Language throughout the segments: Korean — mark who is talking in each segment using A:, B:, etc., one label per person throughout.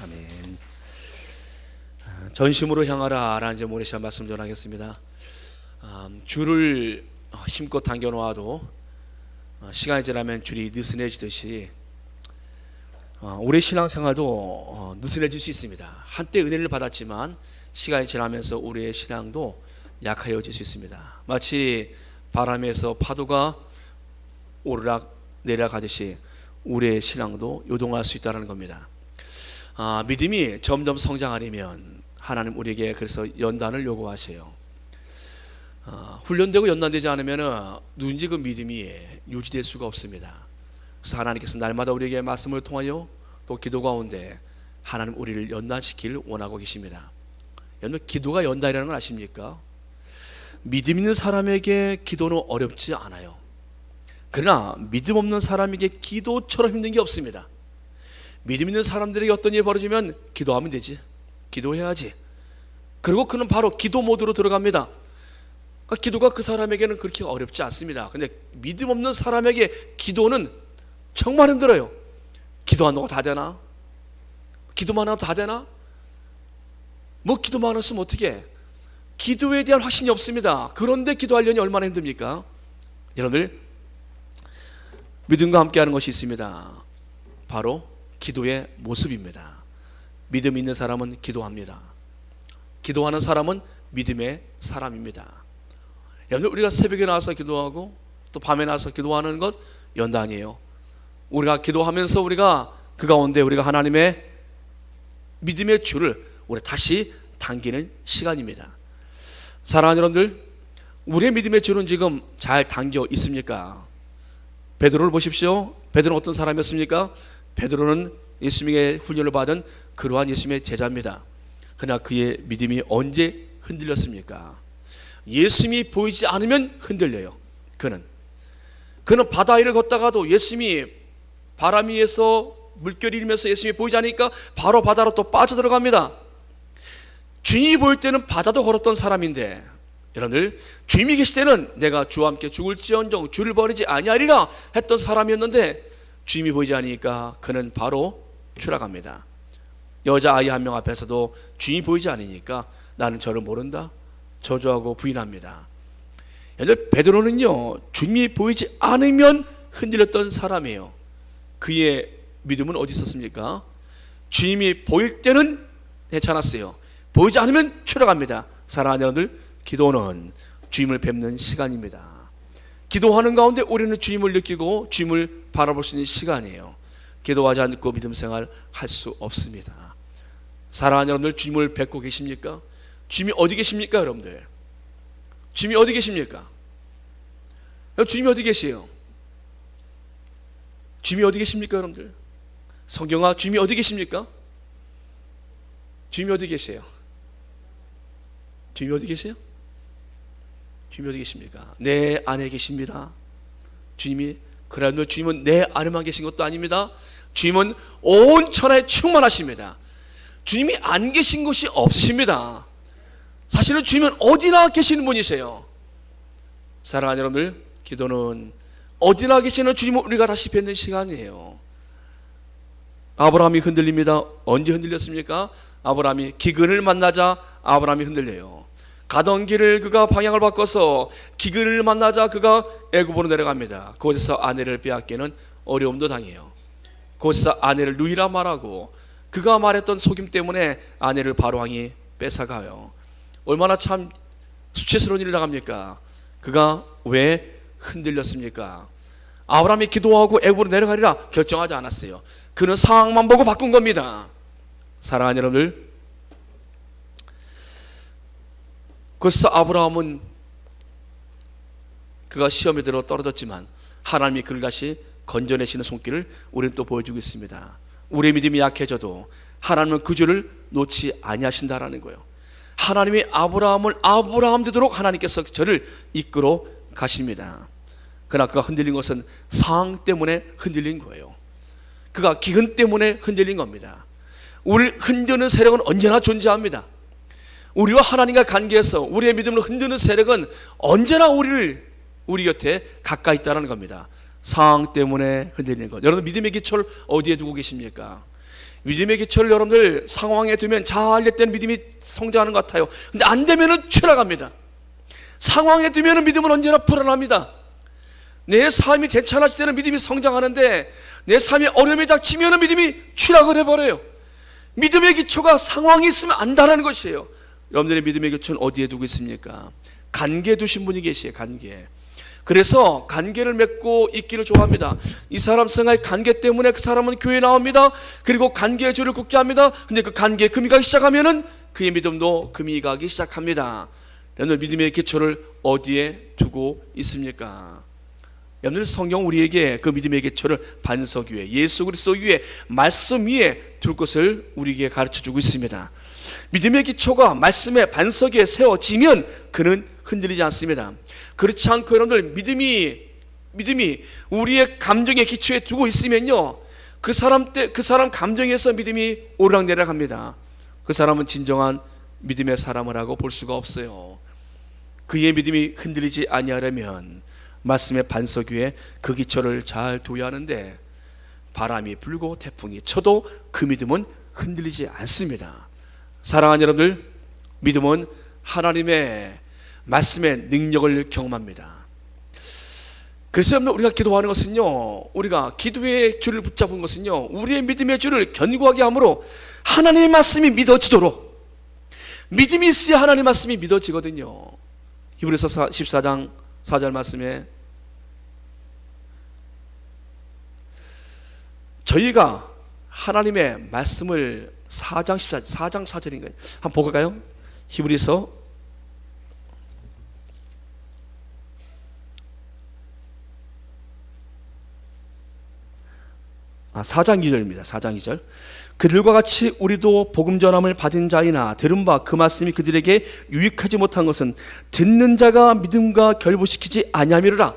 A: 아멘. 전심으로 향하라 라는 제목으로 시간 말씀 전하겠습니다. 줄을 힘껏 당겨 놓아도 시간이 지나면 줄이 느슨해지듯이 우리 신앙생활도 느슨해질 수 있습니다. 한때 은혜를 받았지만 시간이 지나면서 우리의 신앙도 약해질 수 있습니다. 마치 바람에서 파도가 오르락 내리락 하듯이 우리의 신앙도 요동할 수 있다는 겁니다. 믿음이 점점 성장하려면 하나님 우리에게 그래서 연단을 요구하세요. 훈련되고 연단되지 않으면 누군지 그 믿음이 유지될 수가 없습니다. 그래서 하나님께서 날마다 우리에게 말씀을 통하여 또 기도 가운데 하나님 우리를 연단시키길 원하고 계십니다. 여러분, 기도가 연단이라는 걸 아십니까? 믿음 있는 사람에게 기도는 어렵지 않아요. 그러나 믿음 없는 사람에게 기도처럼 힘든 게 없습니다. 믿음 있는 사람들에게 어떤 일이 벌어지면 기도하면 되지, 기도해야지, 그리고 그는 바로 기도 모드로 들어갑니다. 그러니까 기도가 그 사람에게는 그렇게 어렵지 않습니다. 근데 믿음 없는 사람에게 기도는 정말 힘들어요. 기도한다고 다 되나? 기도만 하고 다 되나? 뭐 기도만 했으면 어떻게? 기도에 대한 확신이 없습니다. 그런데 기도하려니 얼마나 힘듭니까? 여러분들, 믿음과 함께하는 것이 있습니다. 바로 기도의 모습입니다. 믿음 있는 사람은 기도합니다. 기도하는 사람은 믿음의 사람입니다. 여러분, 우리가 새벽에 나와서 기도하고 또 밤에 나와서 기도하는 것 연단이에요. 우리가 기도하면서 우리가 그 가운데 우리가 하나님의 믿음의 줄을 우리 다시 당기는 시간입니다. 사랑하는 여러분들, 우리의 믿음의 줄은 지금 잘 당겨 있습니까? 베드로를 보십시오. 베드로는 어떤 사람이었습니까? 베드로는 예수님의 훈련을 받은 그러한 예수님의 제자입니다. 그러나 그의 믿음이 언제 흔들렸습니까? 예수님이 보이지 않으면 흔들려요. 그는 바다 위를 걷다가도 예수님이 바람 위에서 물결이 일면서 예수님이 보이지 않으니까 바로 바다로 또 빠져들어갑니다. 주님이 보일 때는 바다도 걸었던 사람인데, 여러분들, 주님이 계실 때는 내가 주와 함께 죽을지언정 주를 버리지 아니하리라 했던 사람이었는데 주님이 보이지 않으니까 그는 바로 추락합니다. 여자아이 한 명 앞에서도 주님이 보이지 않으니까 나는 저를 모른다 저주하고 부인합니다. 여러분, 베드로는요, 주님이 보이지 않으면 흔들렸던 사람이에요. 그의 믿음은 어디 있었습니까? 주님이 보일 때는 괜찮았어요. 보이지 않으면 추락합니다. 사랑하는 여러분들, 기도는 주님을 뵙는 시간입니다. 기도하는 가운데 우리는 주님을 느끼고 주님을 바라볼 수 있는 시간이에요. 기도하지 않고 믿음 생활 할 수 없습니다. 사랑하는 여러분들, 주님을 뵙고 계십니까? 주님이 어디 계십니까, 여러분들? 주님이 어디 계십니까? 주님이 어디 계세요? 주님이 어디 계십니까, 여러분들? 성경아, 주님이 어디 계십니까? 주님이 어디 계세요? 주님이 어디 계세요? 주님이 어디 계십니까? 내 안에 계십니다. 주님이, 그러나 주님은 내 안에만 계신 것도 아닙니다. 주님은 온 천하에 충만하십니다. 주님이 안 계신 곳이 없으십니다. 사실은 주님은 어디나 계시는 분이세요. 사랑하는 여러분들, 기도는 어디나 계시는 주님을 우리가 다시 뵙는 시간이에요. 아브라함이 흔들립니다. 언제 흔들렸습니까? 아브라함이 기근을 만나자 아브라함이 흔들려요. 가던 길을 그가 방향을 바꿔서 기근을 만나자 그가 애굽으로 내려갑니다. 그곳에서 아내를 빼앗기는 어려움도 당해요. 그곳에서 아내를 누이라 말하고 그가 말했던 속임 때문에 아내를 바로왕이 뺏어가요. 얼마나 참 수치스러운 일을 당합니까? 그가 왜 흔들렸습니까? 아브라함이 기도하고 애굽으로 내려가리라 결정하지 않았어요. 그는 상황만 보고 바꾼 겁니다. 사랑하는 여러분들, 그래서 아브라함은 그가 시험에 들어 떨어졌지만 하나님이 그를 다시 건져내시는 손길을 우리는 또 보여주고 있습니다. 우리의 믿음이 약해져도 하나님은 그 줄을 놓지 아니하신다라는 거예요. 하나님이 아브라함을 아브라함 되도록 하나님께서 저를 이끌어 가십니다. 그러나 그가 흔들린 것은 상황 때문에 흔들린 거예요. 그가 기근 때문에 흔들린 겁니다. 우리를 흔드는 세력은 언제나 존재합니다. 우리와 하나님과 관계에서 우리의 믿음을 흔드는 세력은 언제나 우리 곁에 가까이 있다는 겁니다. 상황 때문에 흔들리는 것. 여러분, 믿음의 기초를 어디에 두고 계십니까? 믿음의 기초를 여러분들 상황에 두면 잘 됐다는 믿음이 성장하는 것 같아요. 근데 안 되면은 추락합니다. 상황에 두면은 믿음은 언제나 불안합니다. 내 삶이 괜찮아질 때는 믿음이 성장하는데 내 삶에 어려움이 닥치면은 믿음이 추락을 해버려요. 믿음의 기초가 상황이 있으면 안다라는 것이에요. 여러분들의 믿음의 기초는 어디에 두고 있습니까? 관계에 두신 분이 계시에요. 관계. 그래서 관계를 맺고 있기를 좋아합니다. 이 사람 생활 관계 때문에 그 사람은 교회에 나옵니다. 그리고 관계의 줄을 굳게 합니다. 근데 그 관계에 금이 가기 시작하면은 그의 믿음도 금이 가기 시작합니다. 여러분 믿음의 기초를 어디에 두고 있습니까? 여러분 성경 우리에게 그 믿음의 기초를 반석 위에, 예수 그리스도 위에, 말씀 위에 둘 것을 우리에게 가르쳐주고 있습니다. 믿음의 기초가 말씀의 반석 위에 세워지면 그는 흔들리지 않습니다. 그렇지 않고 여러분들 믿음이 우리의 감정의 기초에 두고 있으면요, 그 사람 감정에서 믿음이 오르락내리락 합니다. 그 사람은 진정한 믿음의 사람이라고 볼 수가 없어요. 그의 믿음이 흔들리지 아니하려면 말씀의 반석 위에 그 기초를 잘 둬야 하는데, 바람이 불고 태풍이 쳐도 그 믿음은 흔들리지 않습니다. 사랑하는 여러분들, 믿음은 하나님의 말씀의 능력을 경험합니다. 그래서 우리가 기도하는 것은요, 우리가 기도의 줄을 붙잡은 것은요, 우리의 믿음의 줄을 견고하게 함으로 하나님의 말씀이 믿어지도록, 믿음이 있어야 하나님의 말씀이 믿어지거든요. 히브리서 14장 4절 말씀에 저희가 하나님의 말씀을 4장 4절인가요? 한번 볼까요? 히브리서 4장 2절입니다. 4장 2절. 그들과 같이 우리도 복음 전함을 받은 자이나 들은 바 그 말씀이 그들에게 유익하지 못한 것은 듣는 자가 믿음과 결부시키지 아니함이로라.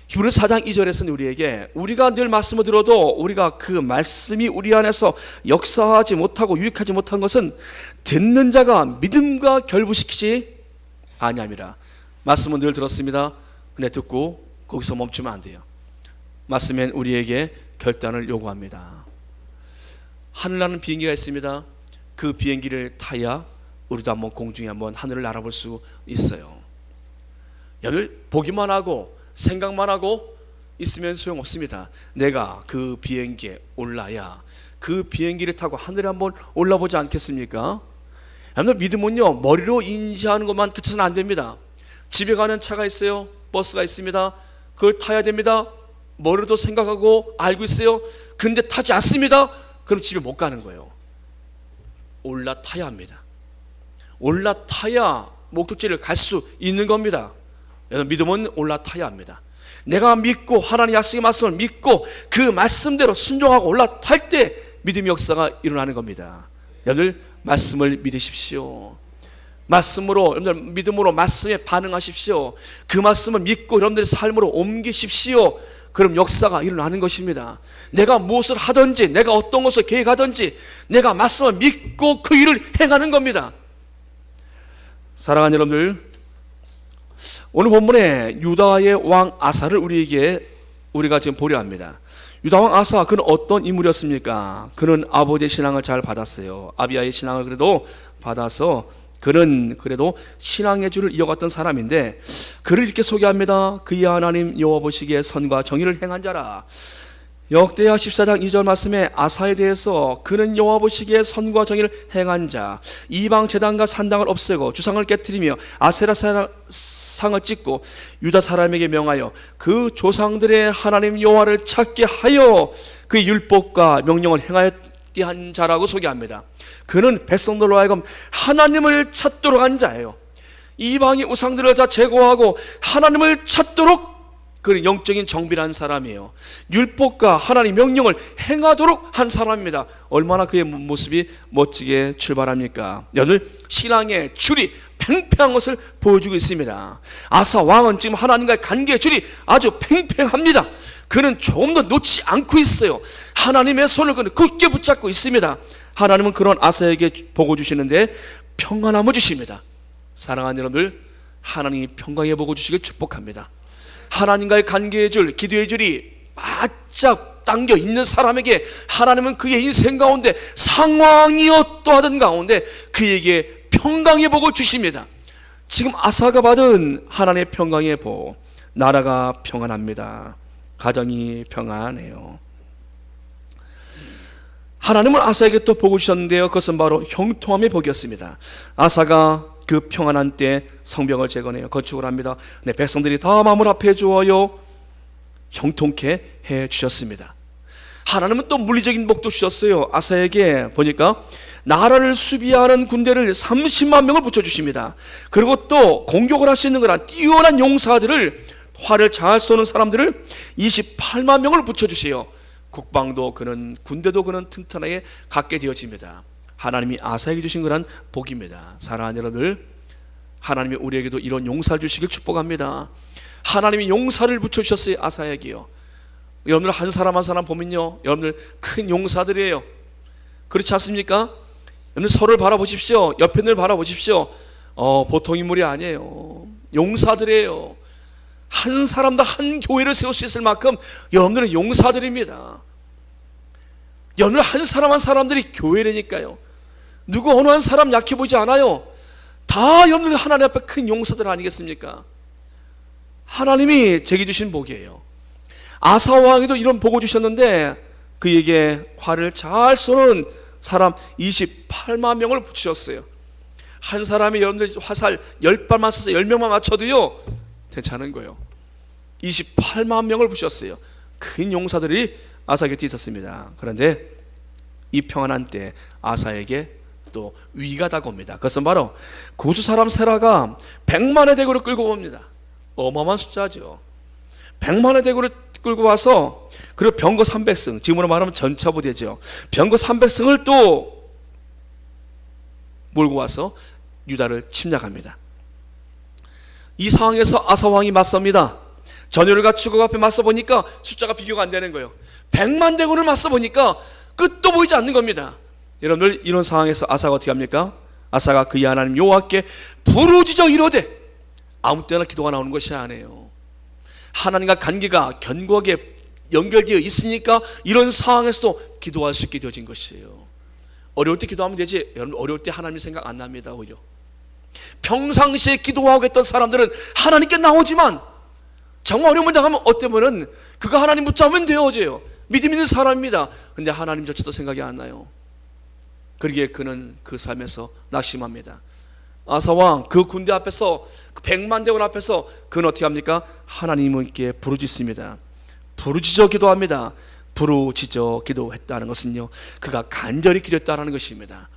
A: 히브리서 4장 2절에서는 우리에게 우리가 늘 말씀을 들어도 우리가 그 말씀이 우리 안에서 역사하지 못하고 유익하지 못한 것은 듣는 자가 믿음과 결부시키지 아니함이라. 말씀은 늘 들었습니다. 근데 듣고 거기서 멈추면 안 돼요. 말씀은 우리에게 결단을 요구합니다. 하늘나는 비행기가 있습니다. 그 비행기를 타야 우리도 한번 공중에 한번 하늘을 날아볼 수 있어요. 여를 보기만 하고 생각만 하고 있으면 소용없습니다. 내가 그 비행기에 올라야 그 비행기를 타고 하늘에 한번 올라보지 않겠습니까? 여러분 믿음은요, 머리로 인지하는 것만 그쳐서는 안 됩니다. 집에 가는 차가 있어요. 버스가 있습니다. 그걸 타야 됩니다. 머리로도 생각하고 알고 있어요. 근데 타지 않습니다. 그럼 집에 못 가는 거예요. 올라타야 합니다. 올라타야 목적지를 갈 수 있는 겁니다. 믿음은 올라타야 합니다. 내가 믿고 하나님의 약속의 말씀을 믿고 그 말씀대로 순종하고 올라탈 때 믿음의 역사가 일어나는 겁니다. 여러분들 말씀을 믿으십시오. 말씀으로, 여러분들 믿음으로 말씀에 반응하십시오. 그 말씀을 믿고 여러분들의 삶으로 옮기십시오. 그럼 역사가 일어나는 것입니다. 내가 무엇을 하든지, 내가 어떤 것을 계획하든지 내가 말씀을 믿고 그 일을 행하는 겁니다. 사랑하는 여러분들, 오늘 본문에 유다의 왕 아사를 우리가 지금 보려 합니다. 유다 왕 아사, 그는 어떤 인물이었습니까? 그는 아버지의 신앙을 잘 받았어요. 아비야의 신앙을 그래도 받아서 그는 그래도 신앙의 줄을 이어갔던 사람인데, 그를 이렇게 소개합니다. 그의 하나님 여호와 보시기에 선과 정의를 행한 자라. 역대하 14장 2절 말씀에 아사에 대해서 그는 여호와 보시기에 선과 정의를 행한 자, 이방 제단과 산당을 없애고 주상을 깨뜨리며 아세라 상을 찍고 유다 사람에게 명하여 그 조상들의 하나님 여호와를 찾게 하여 그의 율법과 명령을 행하였게 한 자라고 소개합니다. 그는 백성들로 하여금 하나님을 찾도록 한 자예요. 이방의 우상들을 다 제거하고 하나님을 찾도록 그는 영적인 정비를 사람이에요. 율법과 하나님 명령을 행하도록 한 사람입니다. 얼마나 그의 모습이 멋지게 출발합니까? 오늘 신앙의 줄이 팽팽한 것을 보여주고 있습니다. 아사 왕은 지금 하나님과의 관계의 줄이 아주 팽팽합니다. 그는 조금 더 놓지 않고 있어요. 하나님의 손을 그는 굳게 붙잡고 있습니다. 하나님은 그런 아사에게 복을 주시는데 평안함을 주십니다. 사랑하는 여러분들, 하나님이 평강의 복을 주시길 축복합니다. 하나님과의 관계의 줄, 기도의 줄이 바짝 잡아당겨 있는 사람에게 하나님은 그의 인생 가운데 상황이 어떠하든 가운데 그에게 평강의 복을 주십니다. 지금 아사가 받은 하나님의 평강의 복, 나라가 평안합니다. 가정이 평안해요. 하나님은 아사에게 또 복을 주셨는데요, 그것은 바로 형통함의 복이었습니다. 아사가 그 평안한 때 성벽을 재건해요. 건축을 합니다. 네, 백성들이 다 마음을 합해 주어요 형통케 해 주셨습니다. 하나님은 또 물리적인 복도 주셨어요. 아사에게 보니까 나라를 수비하는 군대를 30만 명을 붙여주십니다. 그리고 또 공격을 할 수 있는 그런 뛰어난 용사들을, 활을 잘 쏘는 사람들을 28만 명을 붙여주세요. 국방도 그는, 군대도 그는 튼튼하게 갖게 되어집니다. 하나님이 아사에게 주신 그런 복입니다. 사랑하는 여러분들, 하나님이 우리에게도 이런 용사를 주시길 축복합니다. 하나님이 용사를 붙여주셨어요. 아사에게요. 여러분들 한 사람 한 사람 보면요, 여러분들 큰 용사들이에요. 그렇지 않습니까? 여러분들 서로를 바라보십시오. 옆에 늘 바라보십시오. 보통 인물이 아니에요. 용사들이에요. 한 사람도 한 교회를 세울 수 있을 만큼 여러분들은 용사들입니다. 여러분들 한 사람 한 사람들이 교회라니까요. 누구 어느 한 사람 약해 보이지 않아요. 다 여러분들 하나님 앞에 큰 용사들 아니겠습니까? 하나님이 제게 주신 복이에요. 아사 왕에도 이런 복을 주셨는데 그에게 활을 잘 쏘는 사람 28만 명을 붙이셨어요. 한 사람이 여러분들 화살 10발만 써서 10명만 맞춰도요 괜찮은 거예요. 28만 명을 붙이셨어요. 큰 용사들이 아사 곁에 있었습니다. 그런데 이 평안한 때 아사에게 또 위기가 다가옵니다. 그것은 바로 구주 사람 세라가 100만의 대구를 끌고 옵니다. 어마어마한 숫자죠. 100만의 대구를 끌고 와서, 그리고 병거 300승, 지금으로 말하면 전차부대죠. 병거 300승을 또 몰고 와서 유다를 침략합니다. 이 상황에서 아사왕이 맞섭니다. 전열을 갖추고 앞에 맞서보니까 숫자가 비교가 안 되는 거예요. 100만 대군을 맞서보니까 끝도 보이지 않는 겁니다. 여러분들, 이런 상황에서 아사가 어떻게 합니까? 아사가 그의 하나님 여호와께 부르짖어 이르되, 아무 때나 기도가 나오는 것이 아니에요. 하나님과 관계가 견고하게 연결되어 있으니까 이런 상황에서도 기도할 수 있게 되어진 것이에요. 어려울 때 기도하면 되지, 여러분 어려울 때 하나님 생각 안 납니다. 오히려 평상시에 기도하고 했던 사람들은 하나님께 나오지만 정말 어려운 문제 하면 어때면은 그가 하나님 붙잡으면 되어져요. 믿음 있는 사람입니다. 근데 하나님조차도 생각이 안 나요. 그러기에 그는 그 삶에서 낙심합니다. 아사왕 그 군대 앞에서, 그 100만 대군 앞에서 그는 어떻게 합니까? 하나님께 부르짖습니다. 부르짖어 기도합니다. 부르짖어 기도했다는 것은요, 그가 간절히 기도했다는 것입니다.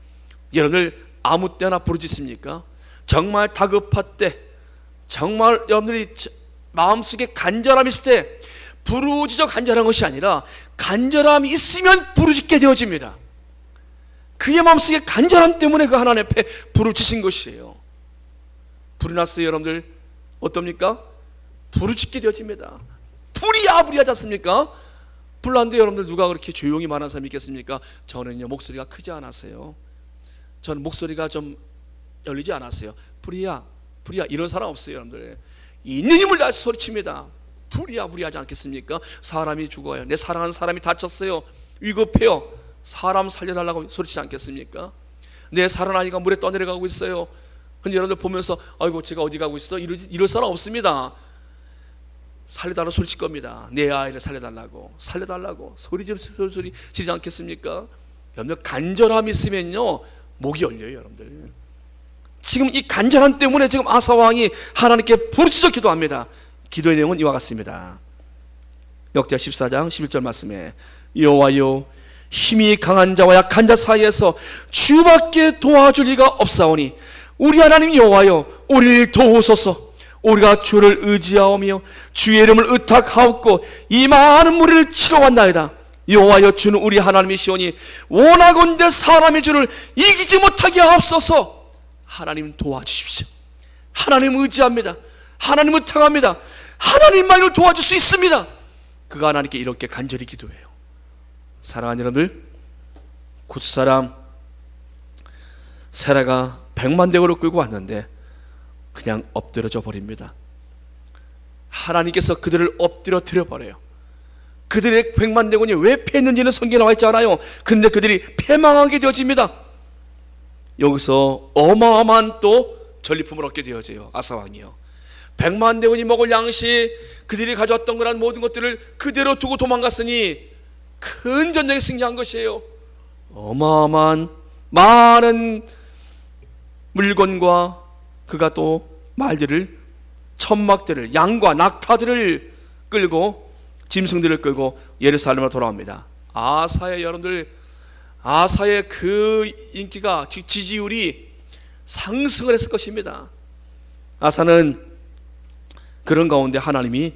A: 여러분들 아무 때나 부르짖습니까? 정말 다급할 때, 정말 여러분들이 마음속에 간절함이 있을 때 부르짖어 간절한 것이 아니라 간절함이 있으면 부르짖게 되어집니다. 그의 마음속에 간절함 때문에 그 하나님 앞에 부르짖은 것이에요. 불이 났어요. 여러분들 어떻습니까? 부르짖게 되어집니다. 부리하지 않습니까? 불 났는데 여러분들 누가 그렇게 조용히 말하는 사람이 있겠습니까? 저는요 목소리가 크지 않았어요. 저는 목소리가 좀 열리지 않았어요. 불이야 이런 사람 없어요. 여러분들 있는 힘을 다해서 소리칩니다. 부리하지 않겠습니까? 사람이 죽어요. 내 사랑하는 사람이 다쳤어요. 위급해요. 사람 살려달라고 소리치지 않겠습니까? 내 사랑하는 아이가 물에 떠내려가고 있어요. 근데 여러분들 보면서 아이고 제가 어디 가고 있어? 이럴 사람 없습니다. 살려달라고 소리칠 겁니다. 내 아이를 살려달라고 소리 지르지 않겠습니까? 여러분들 간절함이 있으면요 목이 열려요. 여러분들 지금 이 간절함 때문에 지금 아사왕이 하나님께 부르짖어 기도합니다. 기도의 내용은 이와 같습니다. 역대하 14장 11절 말씀에 여호와여 힘이 강한 자와 약한 자 사이에서 주밖에 도와줄 리가 없사오니 우리 하나님 여호와여 우리를 도우소서. 우리가 주를 의지하오며 주의 이름을 의탁하옵고 이 많은 무리를 치러 왔나이다. 여호와여 주는 우리 하나님이시오니 원하건대 사람의 주를 이기지 못하게 하옵소서. 하나님 도와주십시오. 하나님 의지합니다. 하나님 의탁합니다. 하나님만을 도와줄 수 있습니다. 그가 하나님께 이렇게 간절히 기도해요. 사랑하는 여러분들, 굿사람 세라가 100만 대군을 끌고 왔는데 그냥 엎드려져 버립니다. 하나님께서 그들을 엎드려 버려요. 그들의 100만 대군이 왜 패했는지는 성경에 나와 있지 않아요. 그런데 그들이 패망하게 되어집니다. 여기서 어마어마한 또 전리품을 얻게 되어져요. 아사왕이요. 100만 대군이 먹을 양식, 그들이 가져왔던 그런 모든 것들을 그대로 두고 도망갔으니 큰 전쟁에 승리한 것이에요. 어마어마한 많은 물건과 그가 또 말들을, 천막들을, 양과 낙타들을 끌고, 짐승들을 끌고 예루살렘으로 돌아옵니다. 아사의 여러분들, 아사의 그 인기가, 지지율이 상승을 했을 것입니다. 아사는 그런 가운데 하나님이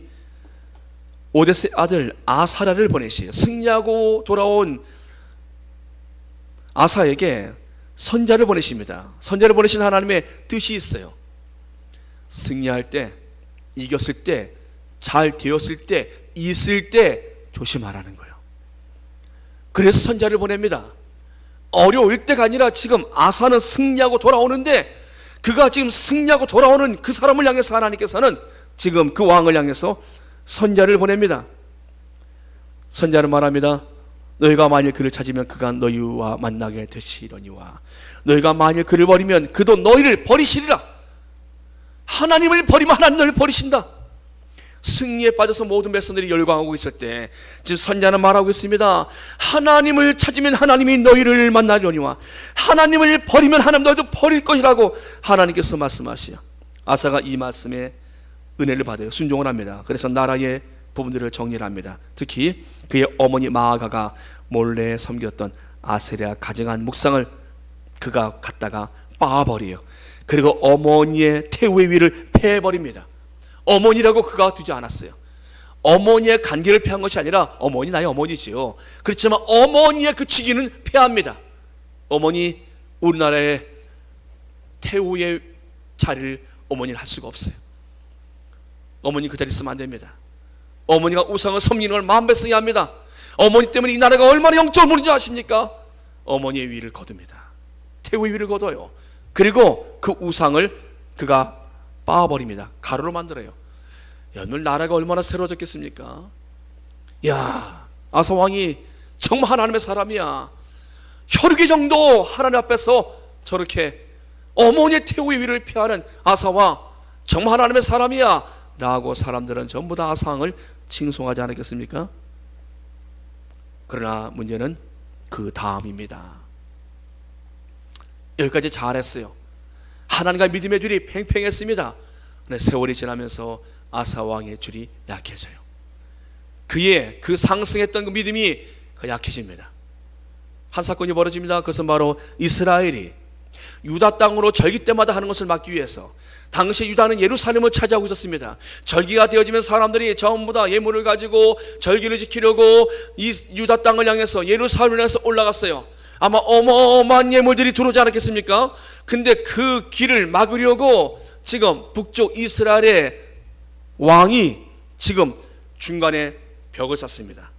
A: 오데스의 아들 아사랴를 보내시요. 승리하고 돌아온 아사에게 선자를 보내십니다. 선자를 보내신 하나님의 뜻이 있어요. 승리할 때, 이겼을 때, 잘 되었을 때, 있을 때 조심하라는 거예요. 그래서 선자를 보냅니다. 어려울 때가 아니라 지금 아사는 승리하고 돌아오는데, 그가 지금 승리하고 돌아오는 그 사람을 향해서 하나님께서는 지금 그 왕을 향해서 선자를 보냅니다. 선자는 말합니다. 너희가 만일 그를 찾으면 그가 너희와 만나게 되시려니와 너희가 만일 그를 버리면 그도 너희를 버리시리라. 하나님을 버리면 하나님 너희를 버리신다. 승리에 빠져서 모든 백성들이 열광하고 있을 때 지금 선자는 말하고 있습니다. 하나님을 찾으면 하나님이 너희를 만나려니와 하나님을 버리면 하나님 너희도 버릴 것이라고 하나님께서 말씀하시요. 아사가 이 말씀에 은혜를 받아요. 순종을 합니다. 그래서 나라의 부분들을 정리를 합니다. 특히 그의 어머니 마아가가 몰래 섬겼던 아세랴 가정한 묵상을 그가 갖다가 빻아버려요. 그리고 어머니의 태우의 위를 패버립니다. 어머니라고 그가 두지 않았어요. 어머니의 관계를 패한 것이 아니라, 어머니 나의 어머니지요. 그렇지만 어머니의 그 직위는 패합니다. 어머니, 우리나라의 태우의 자리를 어머니는 할 수가 없어요. 어머니 그 자리에 있으면 안 됩니다. 어머니가 우상을 섬기는 걸 만배성이 합니다. 어머니 때문에 이 나라가 얼마나 영적으로 무너진지 아십니까? 어머니의 위를 거둡니다. 태우의 위를 거둬요. 그리고 그 우상을 그가 빻아버립니다. 가루로 만들어요. 오늘 나라가 얼마나 새로워졌겠습니까? 야, 아사 왕이 정말 하나님의 사람이야. 혈육이 정도 하나님 앞에서 저렇게 어머니의 태우의 위를 피하는 아사와 정말 하나님의 사람이야 라고 사람들은 전부 다 아사왕을 칭송하지 않았겠습니까? 그러나 문제는 그 다음입니다. 여기까지 잘했어요. 하나님과 믿음의 줄이 팽팽했습니다. 그런데 세월이 지나면서 아사왕의 줄이 약해져요. 그의 그 상승했던 그 믿음이 약해집니다. 한 사건이 벌어집니다. 그것은 바로 이스라엘이 유다 땅으로 절기 때마다 하는 것을 막기 위해서, 당시 유다는 예루살렘을 차지하고 있었습니다. 절기가 되어지면 사람들이 전부 다 예물을 가지고 절기를 지키려고 이 유다 땅을 향해서, 예루살렘을 향해서 올라갔어요. 아마 어마어마한 예물들이 들어오지 않았겠습니까? 근데 그 길을 막으려고 지금 북쪽 이스라엘의 왕이 지금 중간에 벽을 쌓습니다.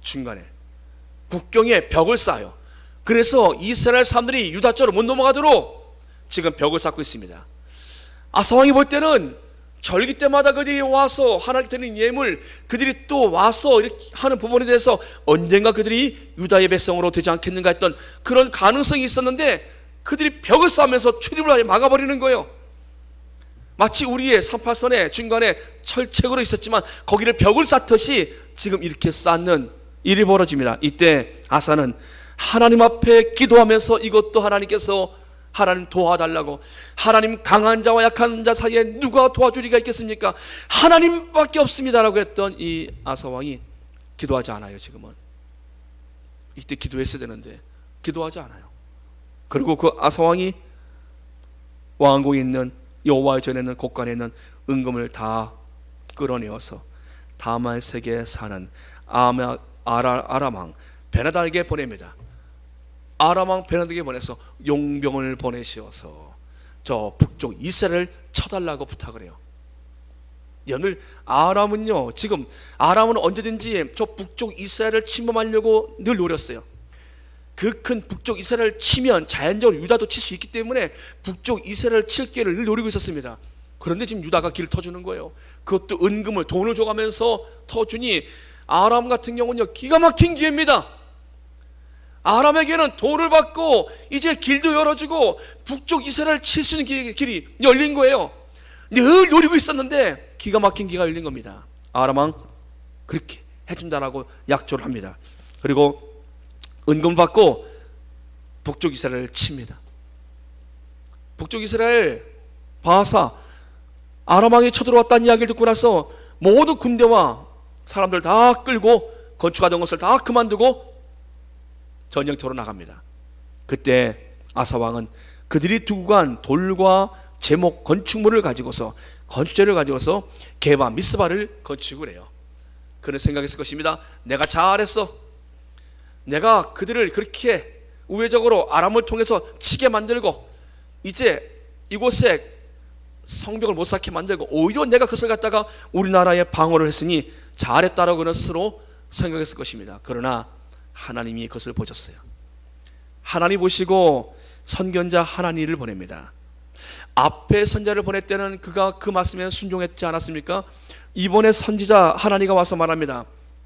A: 중간에 국경에 벽을 쌓아요. 그래서 이스라엘 사람들이 유다 쪽으로 못 넘어가도록 지금 벽을 쌓고 있습니다. 아사왕이 볼 때는 절기 때마다 그들이 와서 하나님께 드리는 예물, 그들이 또 와서 이렇게 하는 부분에 대해서 언젠가 그들이 유다의 백성으로 되지 않겠는가 했던 그런 가능성이 있었는데, 그들이 벽을 쌓으면서 출입을 막아버리는 거예요. 마치 우리의 38선의 중간에 철책으로 있었지만 거기를 벽을 쌓듯이 지금 이렇게 쌓는 일이 벌어집니다. 이때 아사는 하나님 앞에 기도하면서, 이것도 하나님께서 하나님 도와달라고, 하나님 강한 자와 약한 자 사이에 누가 도와주리가 있겠습니까? 하나님밖에 없습니다라고 했던 이 아사왕이 기도하지 않아요. 지금은 이때 기도했어야 되는데 기도하지 않아요. 그리고 그 아사왕이 왕궁에 있는 여호와의 전에 있는 곳간에 있는 은금을 다 끌어내어서 다말색에 사는 아람왕 베나다에게 보냅니다. 아람왕 베나다에게 보내서 용병을 보내시어서 저 북쪽 이스라엘을 쳐달라고 부탁을 해요. 오늘 아람은요, 지금 아람은 언제든지 저 북쪽 이스라엘을 침범하려고 늘 노렸어요. 그 큰 북쪽 이스라엘을 치면 자연적으로 유다도 칠 수 있기 때문에 북쪽 이스라엘을 칠 기회를 늘 노리고 있었습니다. 그런데 지금 유다가 길을 터주는 거예요. 그것도 은금을, 돈을 줘가면서 터주니 아람 같은 경우는요, 기가 막힌 기회입니다. 아람에게는 돌을 받고 이제 길도 열어주고 북쪽 이스라엘을 칠 수 있는 길이 열린 거예요. 늘 노리고 있었는데 기가 막힌 기회가 열린 겁니다. 아람 왕 그렇게 해준다라고 약조를 합니다. 그리고 은금 받고 북쪽 이스라엘을 칩니다. 북쪽 이스라엘 바하사 아람 왕이 쳐들어왔다는 이야기를 듣고 나서 모든 군대와 사람들 다 끌고 건축하던 것을 다 그만두고 전쟁터로 나갑니다. 그때 아사 왕은 그들이 두고 간 돌과 제목 건축물을 가지고서, 건축재를 가지고서 게바 미스바를 건축을 해요. 그는 생각했을 것입니다. 내가 잘했어. 내가 그들을 그렇게 우회적으로 아람을 통해서 치게 만들고 이제 이곳에 성벽을 못 쌓게 만들고 오히려 내가 그것을 갖다가 우리나라에 방어를 했으니 잘했다라고 그는 스스로 생각했을 것입니다. 그러나 하나님이 그것을 보셨어요. 하나님 보시고 선견자 하나니를 보냅니다. 앞에 선자를 보낼 때는 그가 그 말씀에 순종했지 않았습니까? 이번에 선지자 하나니가 와서 말합니다.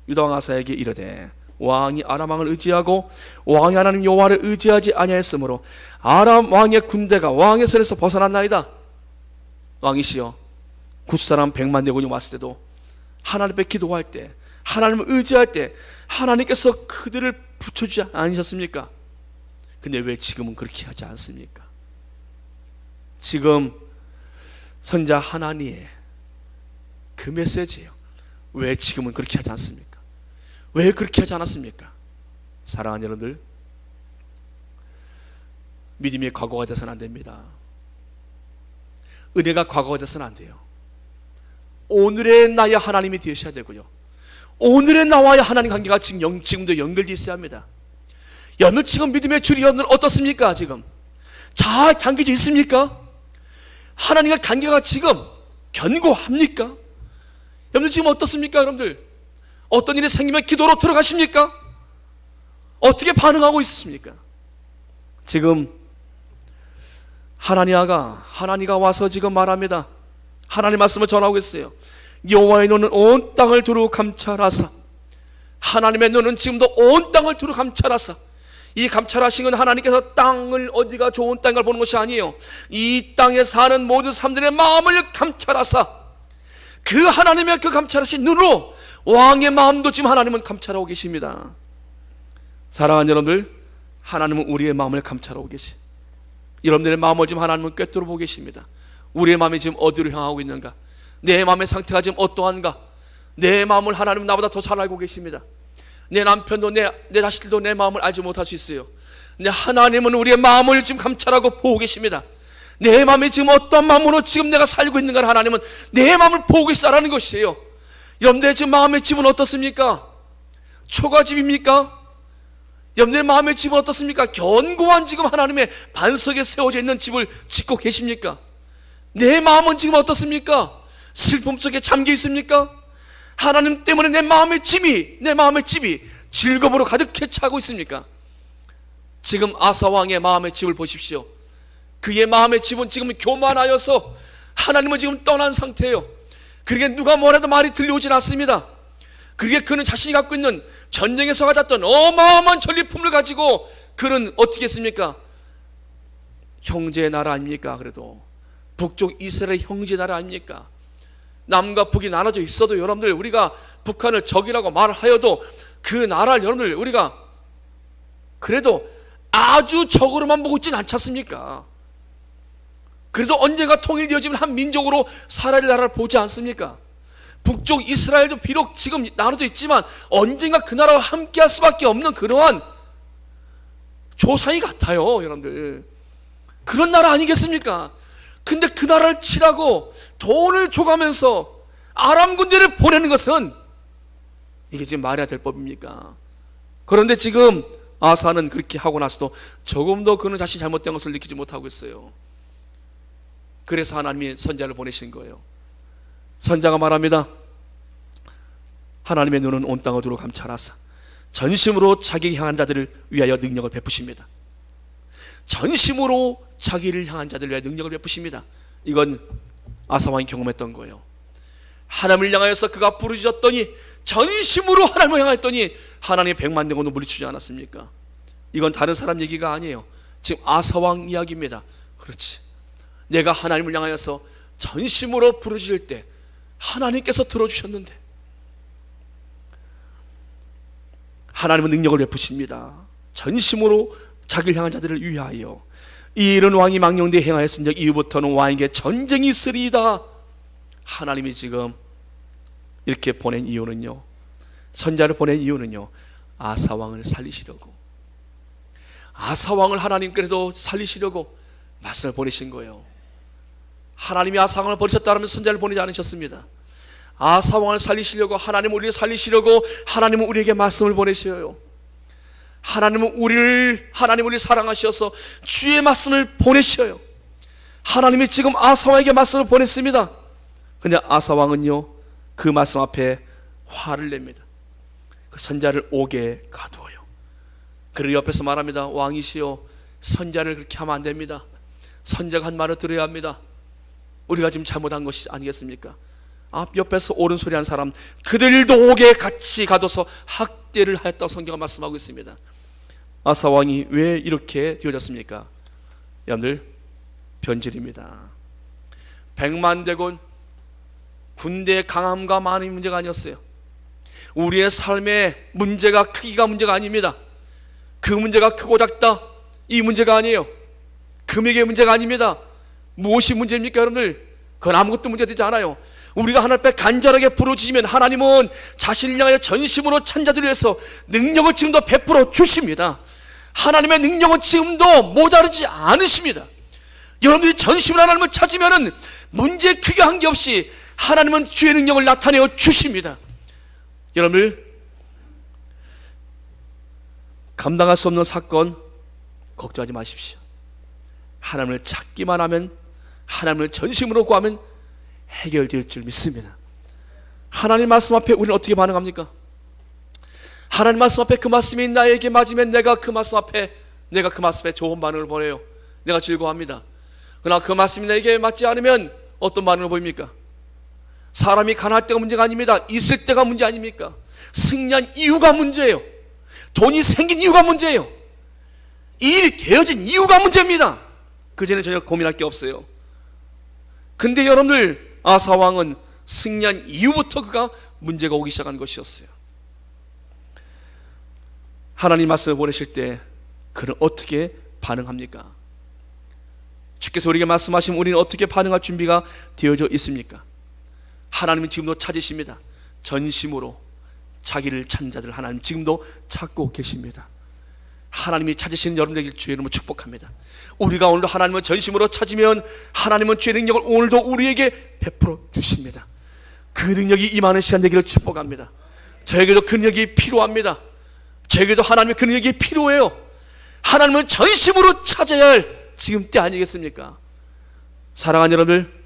A: 유다왕 아사에게 이르되 왕이 아람 왕을 의지하고 왕이 하나님 여호와를 의지하지 아니하였으므로 아람 왕의 군대가 왕의 손에서 벗어났나이다. 왕이시여, 굿사람 100만 대군이 왔을 때도 하나님 앞에 기도할 때, 하나님을 의지할 때 하나님께서 그들을 붙여주지 않으셨습니까? 근데 왜 지금은 그렇게 하지 않습니까? 지금 선자 하나니의 그 메시지예요. 왜 지금은 그렇게 하지 않습니까? 왜 그렇게 하지 않았습니까? 사랑하는 여러분들, 믿음이 과거가 돼서는 안 됩니다. 은혜가 과거가 돼서는 안 돼요. 오늘의 나의 하나님이 되셔야 되고요, 오늘의 나와의 하나님 관계가 지금도 연결되어 있어야 합니다. 여러분 지금 믿음의 줄이 여러분 어떻습니까? 지금 잘 당겨져 있습니까? 하나님과 관계가 지금 견고합니까? 여러분 지금 어떻습니까? 여러분들 어떤 일이 생기면 기도로 들어가십니까? 어떻게 반응하고 있습니까? 지금 하나니가 와서 지금 말합니다. 하나님 말씀을 전하고 있어요. 여호와의 눈은 온 땅을 두루 감찰하사, 하나님의 눈은 지금도 온 땅을 두루 감찰하사, 이 감찰하신 건 하나님께서 땅을 어디가 좋은 땅을 보는 것이 아니에요. 이 땅에 사는 모든 사람들의 마음을 감찰하사, 그 하나님의 그 감찰하신 눈으로 왕의 마음도 지금 하나님은 감찰하고 계십니다. 사랑하는 여러분들, 하나님은 우리의 마음을 감찰하고 계시. 여러분들의 마음을 지금 하나님은 꿰뚫어 보고 계십니다. 우리의 마음이 지금 어디로 향하고 있는가? 내 마음의 상태가 지금 어떠한가? 내 마음을 하나님은 나보다 더 잘 알고 계십니다. 내 남편도 내 자식들도 내 마음을 알지 못할 수 있어요. 근데 하나님은 우리의 마음을 지금 감찰하고 보고 계십니다. 내 마음이 지금 어떤 마음으로 지금 내가 살고 있는가, 하나님은 내 마음을 보고 계시다라는 것이에요. 여러분들의 지금 마음의 집은 어떻습니까? 초가집입니까? 여러분들의 마음의 집은 어떻습니까? 견고한 지금 하나님의 반석에 세워져 있는 집을 짓고 계십니까? 내 마음은 지금 어떻습니까? 슬픔 속에 잠겨 있습니까? 하나님 때문에 내 마음의 집이 즐거움으로 가득해 차고 있습니까? 지금 아사왕의 마음의 집을 보십시오. 그의 마음의 집은 지금 교만하여서 하나님은 지금 떠난 상태예요. 그러게 누가 뭐라도 말이 들려오질 않습니다. 그러게 그는 자신이 갖고 있는 전쟁에서 가졌던 어마어마한 전리품을 가지고 그는 어떻게 했습니까? 형제의 나라 아닙니까? 그래도 북쪽 이스라엘 형제 나라 아닙니까? 남과 북이 나눠져 있어도 여러분들, 우리가 북한을 적이라고 말하여도 그 나라를 여러분들 우리가 그래도 아주 적으로만 보고 있지는 않지 않습니까? 그래서 언젠가 통일되어지면 한 민족으로 살아야 할 나라를 보지 않습니까? 북쪽 이스라엘도 비록 지금 나눠져 있지만 언젠가 그 나라와 함께 할 수밖에 없는 그러한 조상이 같아요. 여러분들 그런 나라 아니겠습니까? 근데 그 나라를 치라고 돈을 줘가면서 아람 군대를 보내는 것은 이게 지금 말이 될 법입니까? 그런데 지금 아사는 그렇게 하고 나서도 조금도 그는 자신이 잘못된 것을 느끼지 못하고 있어요. 그래서 하나님이 선자를 보내신 거예요. 선자가 말합니다. 하나님의 눈은 온 땅을 두루 감찰하사 전심으로 자기를 향한 자들을 위하여 능력을 베푸십니다. 전심으로 자기를 향한 자들을 위하여 능력을 베푸십니다. 이건 아사왕이 경험했던 거예요. 하나님을 향하여서 그가 부르짖었더니, 전심으로 하나님을 향하였더니 하나님의 100만 대군을 물리치지 않았습니까? 이건 다른 사람 얘기가 아니에요. 지금 아사왕 이야기입니다. 그렇지, 내가 하나님을 향하여서 전심으로 부르짖을 때 하나님께서 들어주셨는데, 하나님은 능력을 베푸십니다. 전심으로 자기를 향한 자들을 위하여. 이 일은 왕이 망령되이 행하였은즉 이후부터는 왕에게 전쟁이 있으리이다. 하나님이 지금 이렇게 보낸 이유는요, 선자를 보낸 이유는요, 아사왕을 살리시려고, 아사왕을 하나님께서 살리시려고 말씀을 보내신 거예요. 하나님이 아사왕을 버리셨다면 선자를 보내지 않으셨습니다. 아사왕을 살리시려고, 하나님은 우리를 살리시려고 하나님은 우리에게 말씀을 보내셔요. 하나님은 우리를 사랑하셔서 주의 말씀을 보내셔요. 하나님이 지금 아사왕에게 말씀을 보냈습니다. 근데 아사왕은요, 그 말씀 앞에 화를 냅니다. 그 선자를 옥에 가두어요. 그리고 옆에서 말합니다. 왕이시여, 선자를 그렇게 하면 안 됩니다. 선자가 한 말을 들어야 합니다. 우리가 지금 잘못한 것이 아니겠습니까? 옆에서 옳은 소리 한 사람, 그들도 옥에 같이 가둬서 학대를 하였다고 성경은 말씀하고 있습니다. 아사왕이 왜 이렇게 되어졌습니까? 여러분들, 변질입니다. 100만 대군, 군대의 강함과 많이 문제가 아니었어요. 우리의 삶의 문제가 크기가 문제가 아닙니다. 그 문제가 크고 작다, 이 문제가 아니에요. 금액의 문제가 아닙니다. 무엇이 문제입니까 여러분들? 그건 아무것도 문제되지 않아요. 우리가 하나님 앞에 간절하게 부르짖으면 하나님은 자신을 향하여 전심으로 찬 자들을 위해서 능력을 지금도 베풀어 주십니다. 하나님의 능력은 지금도 모자르지 않으십니다. 여러분들이 전심으로 하나님을 찾으면 문제 크게 한계없이 하나님은 주의 능력을 나타내어 주십니다. 여러분들, 감당할 수 없는 사건 걱정하지 마십시오. 하나님을 찾기만 하면, 하나님을 전심으로 구하면 해결될 줄 믿습니다. 하나님 말씀 앞에 우리는 어떻게 반응합니까? 하나님 말씀 앞에 그 말씀이 나에게 맞으면 내가 그 말씀 앞에 좋은 반응을 보내요. 내가 즐거워합니다. 그러나 그 말씀이 나에게 맞지 않으면 어떤 반응을 보입니까? 사람이 가난할 때가 문제가 아닙니다. 있을 때가 문제 아닙니까? 승리한 이유가 문제예요. 돈이 생긴 이유가 문제예요. 이 일이 되어진 이유가 문제입니다. 그 전에 전혀 고민할 게 없어요. 근데 여러분들, 아사왕은 승리한 이후부터 그가 문제가 오기 시작한 것이었어요. 하나님 말씀을 보내실 때 그는 어떻게 반응합니까? 주께서 우리에게 말씀하시면 우리는 어떻게 반응할 준비가 되어져 있습니까? 하나님은 지금도 찾으십니다. 전심으로 자기를 찾는 자들 하나님 지금도 찾고 계십니다. 하나님이 찾으시는 여러분에게 주의 이름으로 축복합니다. 우리가 오늘도 하나님을 전심으로 찾으면 하나님은 주의 능력을 오늘도 우리에게 베풀어 주십니다. 그 능력이 임하는 시간 되기를 축복합니다. 저에게도 그 능력이 필요합니다. 저에게도 하나님의 그 능력이 필요해요. 하나님을 전심으로 찾아야 할 지금 때 아니겠습니까? 사랑하는 여러분들,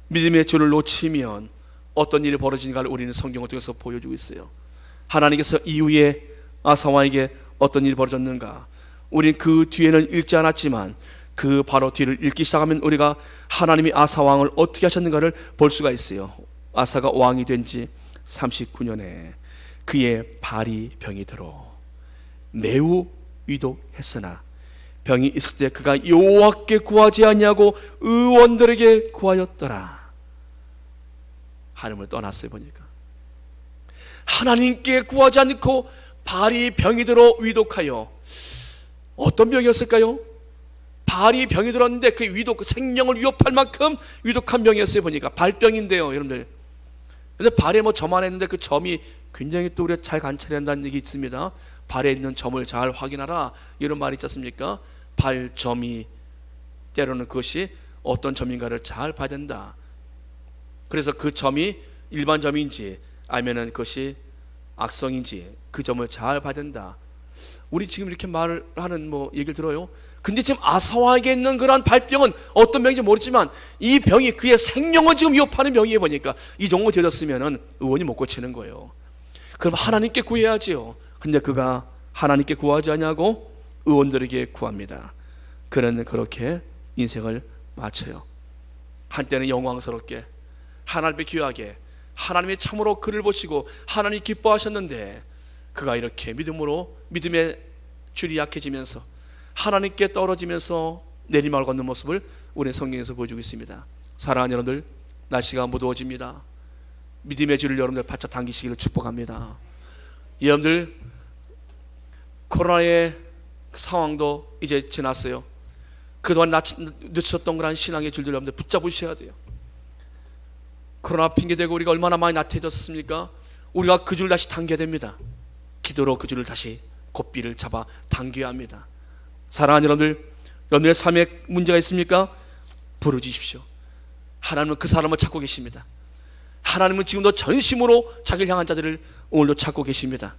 A: 믿음의 줄을 놓치면 어떤 일이 벌어지는가를 우리는 성경을 통해서 보여주고 있어요. 하나님께서 이후에 아사왕에게 어떤 일이 벌어졌는가, 우린 그 뒤에는 읽지 않았지만 그 바로 뒤를 읽기 시작하면 우리가 하나님이 아사왕을 어떻게 하셨는가를 볼 수가 있어요. 아사가 왕이 된 지 39년에 그의 발이 병이 들어 매우 위독했으나 병이 있을 때 그가 여호와께 구하지 아니하고 의원들에게 구하였더라. 하나님을 떠났어요. 보니까 하나님께 구하지 않고 발이 병이 들어 위독하여, 어떤 병이었을까요? 발이 병이 들었는데 그 위독, 생명을 위협할 만큼 위독한 병이었어요. 보니까 발병인데요 여러분들. 근데 발에 뭐 점만 했는데 그 점이 굉장히 또 우리가 잘 관찰해야 한다는 얘기 있습니다. 발에 있는 점을 잘 확인하라, 이런 말이 있지 않습니까? 발점이 때로는 그것이 어떤 점인가를 잘 봐야 된다. 그래서 그 점이 일반 점인지 아니면은 그것이 악성인지 그 점을 잘 봐야 된다. 우리 지금 이렇게 말을 하는 얘기를 들어요. 근데 지금 아사왕에게 있는 그러한 발병은 어떤 병인지 모르지만 이 병이 그의 생명을 지금 위협하는 병이에요. 보니까 이 정도 되었으면은 의원이 못 고치는 거예요. 그럼 하나님께 구해야지요. 근데 그가 하나님께 구하지 않냐고 의원들에게 구합니다. 그는 그렇게 인생을 마쳐요. 한때는 영광스럽게 하나님께 귀하게 하나님이 참으로 그를 보시고 하나님이 기뻐하셨는데 그가 이렇게 믿음의 줄이 약해지면서 하나님께 떨어지면서 내리막을 걷는 모습을 우리 성경에서 보여주고 있습니다. 사랑하는 여러분들, 날씨가 무더워집니다. 믿음의 줄을 여러분들 바짝 당기시기를 축복합니다. 여러분들, 코로나의 상황도 이제 지났어요. 그동안 늦췄던 그런 신앙의 줄들 여러분들 붙잡으셔야 돼요. 코로나 핑계대고 우리가 얼마나 많이 나태해졌습니까? 우리가 그 줄 다시 당겨야 됩니다. 기도로 그 줄을 다시 곧비를 잡아 당겨야 합니다. 사랑하는 여러분들의 삶에 문제가 있습니까? 부르짖으십시오. 하나님은 그 사람을 찾고 계십니다. 하나님은 지금도 전심으로 자기를 향한 자들을 오늘도 찾고 계십니다.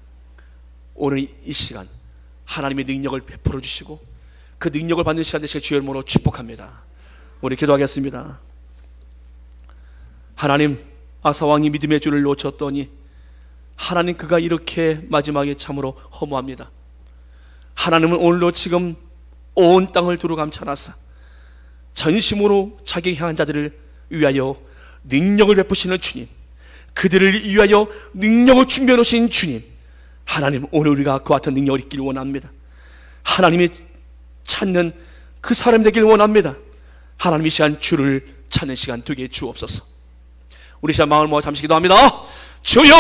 A: 오늘 이 시간 하나님의 능력을 베풀어 주시고 그 능력을 받는 시간 되시길 주의 이름으로 축복합니다. 우리 기도하겠습니다. 하나님, 아사왕이 믿음의 줄을 놓쳤더니 하나님, 그가 이렇게 마지막에 참으로 허무합니다. 하나님은 오늘도 지금 온 땅을 두루 감춰놨사 전심으로 자기 향한 자들을 위하여 능력을 베푸시는 주님, 그들을 위하여 능력을 준비해 놓으신 주님, 하나님, 오늘 우리가 그와 같은 능력을 있기를 원합니다. 하나님이 찾는 그 사람이 되길 원합니다. 하나님, 이 시간 주를 찾는 시간 되게 주옵소서. 우리 시간 마음을 모아 잠시 기도합니다. 주여,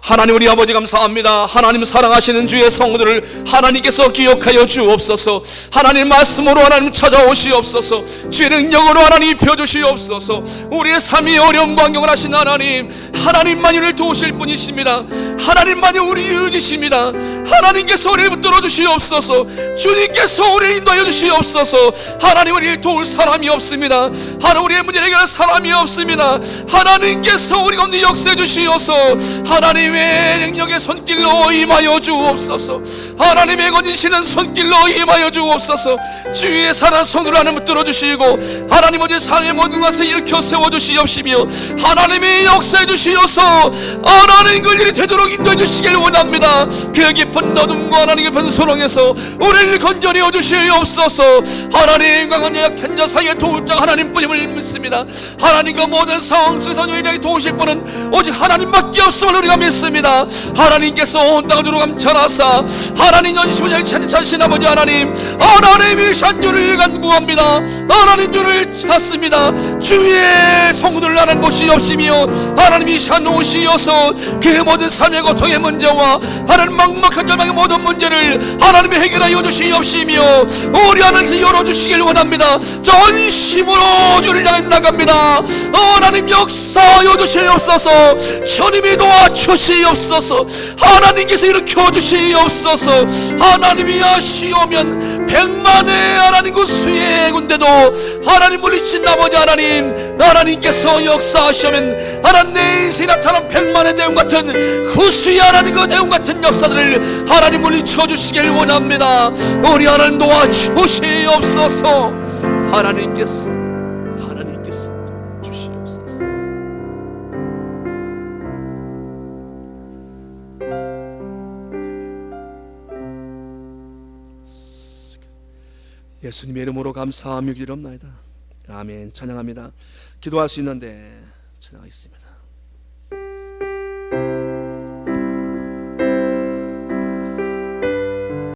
A: 하나님, 우리 아버지 감사합니다. 하나님 사랑하시는 주의 성도들을 하나님께서 기억하여 주옵소서. 하나님 말씀으로 하나님 찾아오시옵소서. 주의 능력으로 하나님 입혀주시옵소서. 우리의 삶이 어려운 광경을 하신 하나님, 하나님만이 우리를 도우실 분이십니다. 하나님만이 우리 의지십니다. 하나님께서 우리를 붙들어 주시옵소서. 주님께서 우리를 인도하여 주시옵소서. 하나님, 우리를 도울 사람이 없습니다. 하나님, 우리의 문제를 해결할 사람이 없습니다. 하나님께서 우리 가운데 역사해 주시옵소서. 하나님의 능력의 손길로 임하여 주옵소서. 하나님의 거니시는 손길로 임하여 주옵소서. 주위에 사는 손으로 하나님 붙들어 주시고 하나님 어제 삶의 모든 것을 일으켜 세워 주시옵시며 하나님의 역사해 주시옵소서. 하나님 그 일이 되도록 인도해 주시길 원합니다. 그 깊은 어둠과 하나님의 깊은 소롱에서 우리를 건져내어 주시옵소서. 하나님 강한 약한 자 사이에 도울 자 하나님뿐임을 믿습니다. 하나님과 모든 상황 속에서 유일하게 도우실 분은 오직 하나님밖에 없음을 우리가 믿습니다. 하나님께서 온 땅을 두루 감춰나사 하나님 연심을 찾는 자신 아버지 하나님, 하나님이 산주를 간구합니다. 하나님 주를 찾습니다. 주의 성도들 하나님 보시옵시며 하나님이 산 오시어서 그 모든 삶의 고통의 문제와 하나님 막막한 절망의 모든 문제를 하나님이 해결하여 주시옵시며 우리 하나님께서 열어주시길 원합니다. 전심으로 주를 향해 나갑니다. 하나님 역사하여 주시옵소서. 주님이 도와주시옵소서. 하나님께서 일으켜 주시옵소서. 하나님이 하시오면 백만의 하나님 그 수의 군대도 하나님 물리친 아버지 하나님, 하나님께서 역사하시오면 하나님 내 인생에 나타난 백만의 대웅 같은 그 수의 하나님 그 대웅 같은 역사들을 하나님 물리쳐 주시길 원합니다. 우리 하나님 도와주시옵소서. 하나님께서 주시옵소서. 예수님의 이름으로 감사하며 기도합나이다. 아멘. 찬양합니다. 기도할 수 있는데 찬양하겠습니다.